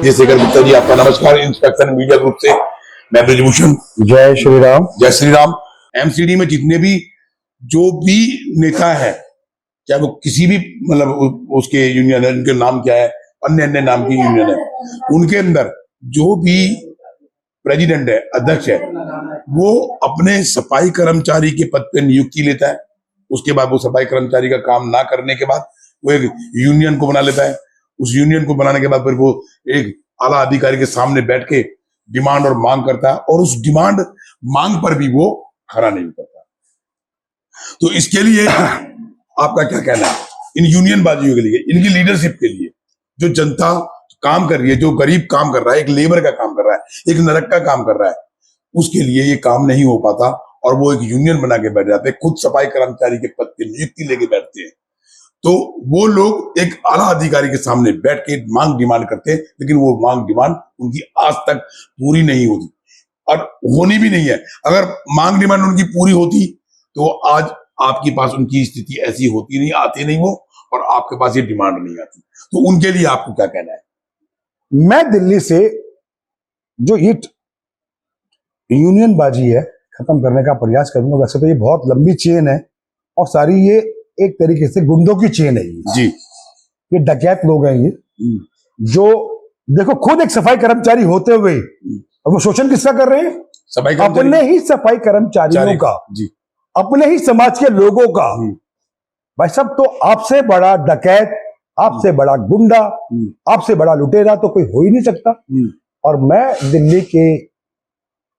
जय शेखर गुप्ता जी, आपका नमस्कार। इंस्पेक्शन मीडिया ग्रुप से मैं ब्रजभूषण। जय श्री राम। जय श्री राम। एमसीडी में जितने भी जो भी नेता है, चाहे वो किसी भी मतलब उसके यूनियन है, उनके नाम क्या है, अन्य अन्य नाम की यूनियन है, उनके अंदर जो भी प्रेसिडेंट है, अध्यक्ष है, वो अपने सफाई कर्मचारी के पद पे नियुक्ति लेता है। उसके बाद वो सफाई कर्मचारी का काम ना करने के बाद वो एक यूनियन को बना लेता है। उस यूनियन को बनाने के बाद फिर वो एक आला अधिकारी के सामने बैठ के डिमांड और मांग करता है, और उस डिमांड मांग पर भी वो खरा नहीं उतरता। तो इसके लिए आपका क्या कहना है इन यूनियनबाजियों के लिए, इनकी लीडरशिप के लिए? जो जनता काम कर रही है, जो गरीब काम कर रहा है, एक लेबर का काम कर रहा है, एक नरक का काम कर रहा है, उसके लिए ये काम नहीं हो पाता और वो एक यूनियन बना के बैठ जाते हैं, खुद सफाई कर्मचारी के पद पे नियुक्ति लेके बैठते हैं। तो वो लोग एक आला अधिकारी के सामने बैठ के मांग डिमांड करते हैं, लेकिन वो मांग डिमांड उनकी आज तक पूरी नहीं होती और होनी भी नहीं है। अगर मांग डिमांड उनकी पूरी होती तो आज आपके पास उनकी स्थिति ऐसी होती नहीं, आती नहीं वो, और आपके पास ये डिमांड नहीं आती। तो उनके लिए आपको क्या कहना है? मैं दिल्ली से जो ये यूनियनबाजी है खत्म करने का प्रयास करूंगा। वैसे तो ये बहुत लंबी चेन है और सारी ये एक तरीके से गुंडों की चेन है जी। ये डकैत लोग हैं, ये जो देखो खुद एक सफाई कर्मचारी होते हुए और वो शोषण किसका कर रहे हैं? सफाई अपने ही सफाई कर्मचारियों का जी, अपने ही समाज के लोगों का। भाई साहब, तो आपसे बड़ा डकैत, आपसे बड़ा गुंडा, आपसे बड़ा लुटेरा तो कोई हो ही नहीं सकता। और मैं दिल्ली के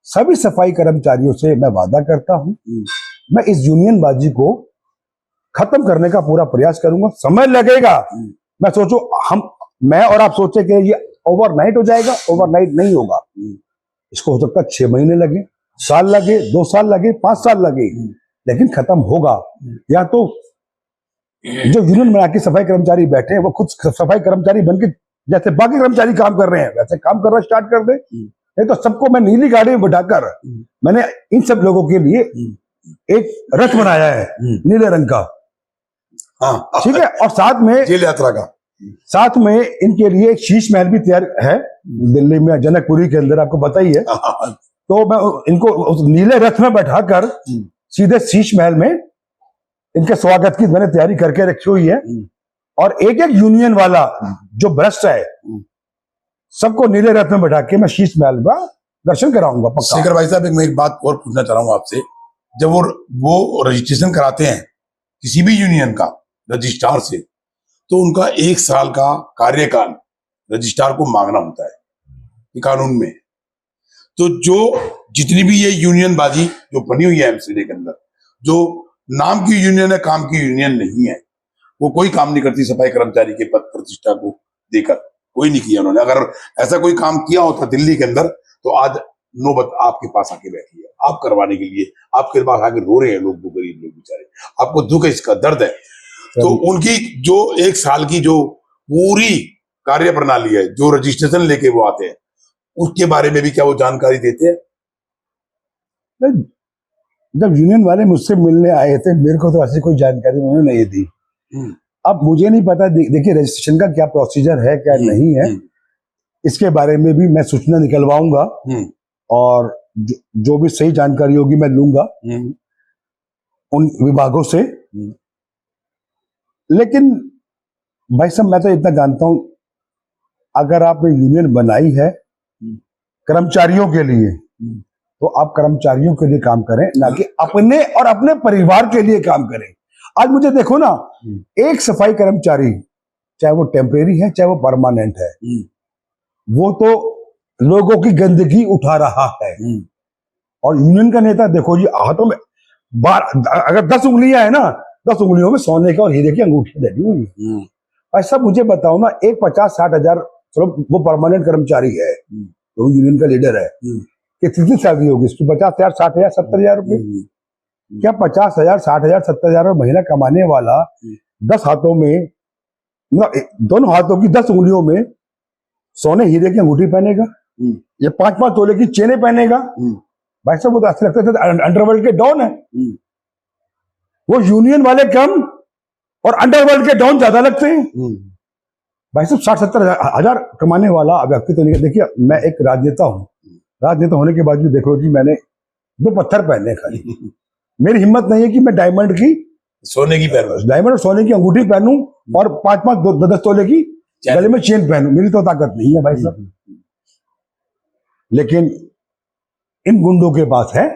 सभी सफाई कर्मचारियों से मैं वादा करता हूं, मैं इस यूनियनबाजी को खत्म करने का पूरा प्रयास करूंगा। समय लगेगा, मैं सोचू मैं और आप सोचे कि ये ओवरनाइट हो जाएगा, ओवरनाइट नहीं होगा। इसको हो सकता है 6 महीने लगे, साल लगे, 2 साल लगे, 5 साल लगे, लेकिन खत्म होगा। या तो जो यूनियन बना के सफाई कर्मचारी बैठे हैं वो खुद सफाई कर्मचारी बनके जैसे बाकी कर्मचारी काम कर रहे हैं वैसे काम करना स्टार्ट कर दे। नहीं तो सबको मैं नीली गाड़ी में बैठाकर मैंने इन सब लोगों के लिए एक रथ बनाया है नीले रंग का। हाँ, ठीक है। और साथ में जेल यात्रा का, साथ में इनके लिए एक शीश महल भी तैयार है दिल्ली में, जनकपुरी के अंदर, आपको पता ही है। तो मैं इनको उस नीले रथ में बैठाकर सीधे शीश महल में इनके स्वागत की मैंने तैयारी करके रखी हुई है। और एक एक यूनियन वाला जो भ्रष्ट है सबको नीले रथ में बैठा के मैं शीश महल का दर्शन कराऊंगा पक्का। शेखर भाई साहब, मैं एक बात और पूछना चाह रहा हूँ आपसे। जब वो रजिस्ट्रेशन कराते हैं किसी भी यूनियन का रजिस्ट्रार से, तो उनका 1 साल का कार्यकाल रजिस्ट्रार को मांगना होता है, ये कानून में। तो जो जितनी भी ये यूनियनबाजी जो बनी हुई है एमसीडी के अंदर, जो नाम की यूनियन है, काम की यूनियन नहीं है, वो कोई काम नहीं करती सफाई कर्मचारी के पद प्रतिष्ठा को देकर। कोई नहीं किया उन्होंने। अगर ऐसा कोई काम किया होता दिल्ली के अंदर तो आज नौबत आपके पास आके बैठी है, आप करवाने के लिए आपके पास आके रो रहे हैं लोग, वो गरीब लोग बेचारे। आपको दुख है, इसका दर्द है। तो उनकी जो 1 साल की जो पूरी कार्य प्रणाली है, जो रजिस्ट्रेशन लेके वो आते हैं, उसके बारे में भी क्या वो जानकारी देते हैं? जब यूनियन वाले मुझसे मिलने आए थे मेरे को तो ऐसी कोई जानकारी उन्होंने नहीं दी। अब मुझे नहीं पता, देखिए रजिस्ट्रेशन का क्या प्रोसीजर है क्या नहीं है, इसके बारे में भी मैं सूचना निकलवाऊंगा और जो भी सही जानकारी होगी मैं लूंगा उन विभागों से। लेकिन भाई साहब, मैं तो इतना जानता हूं, अगर आपने यूनियन बनाई है कर्मचारियों के लिए तो आप कर्मचारियों के लिए काम करें, ना कि अपने और अपने परिवार के लिए काम करें। आज मुझे देखो ना, एक सफाई कर्मचारी चाहे वो टेम्परेरी है चाहे वो परमानेंट है, वो तो लोगों की गंदगी उठा रहा है। और यूनियन का नेता देखो जी, हाथों में अगर 10 उंगलियां है ना, 10 उंगलियों में सोने का और हीरे की अंगूठी लगी हुई है। ऐसा मुझे बताओ ना, एक 50-60 हजार, चलो वो परमानेंट कर्मचारी है, वो यूनियन का लीडर है, कितनी सैलरी होगी उसकी? 50,000, 60,000, 70,000 रुपए। क्या 50,000, 60,000, 70,000 महीना कमाने वाला 10 हाथों में, दोनों हाथों की 10 उंगलियों में सोने हीरे की अंगूठी पहनेगा, ये 5-5 तोले की चेनें पहनेगा? भाई साहब, वो तो ऐसा लगता है अंडरवर्ल्ड के डॉन है। वो यूनियन वाले कम और अंडरवर्ल्ड के डॉन ज्यादा लगते हैं। भाई साहब 60-70 हजार कमाने वाला व्यक्ति तो नहीं। देखिए मैं एक राजनेता हूँ, राजनेता होने के बाद भी देखो जी मैंने 2 पत्थर पहने हैं खाली। मेरी हिम्मत नहीं है कि मैं डायमंड की, सोने की पहनो, डायमंड और सोने की अंगूठी पहनूं और 5-5 10 तोले की गले में चेन पहनूं। मेरी तो ताकत नहीं है भाई साहब, लेकिन इन गुंडों के पास है।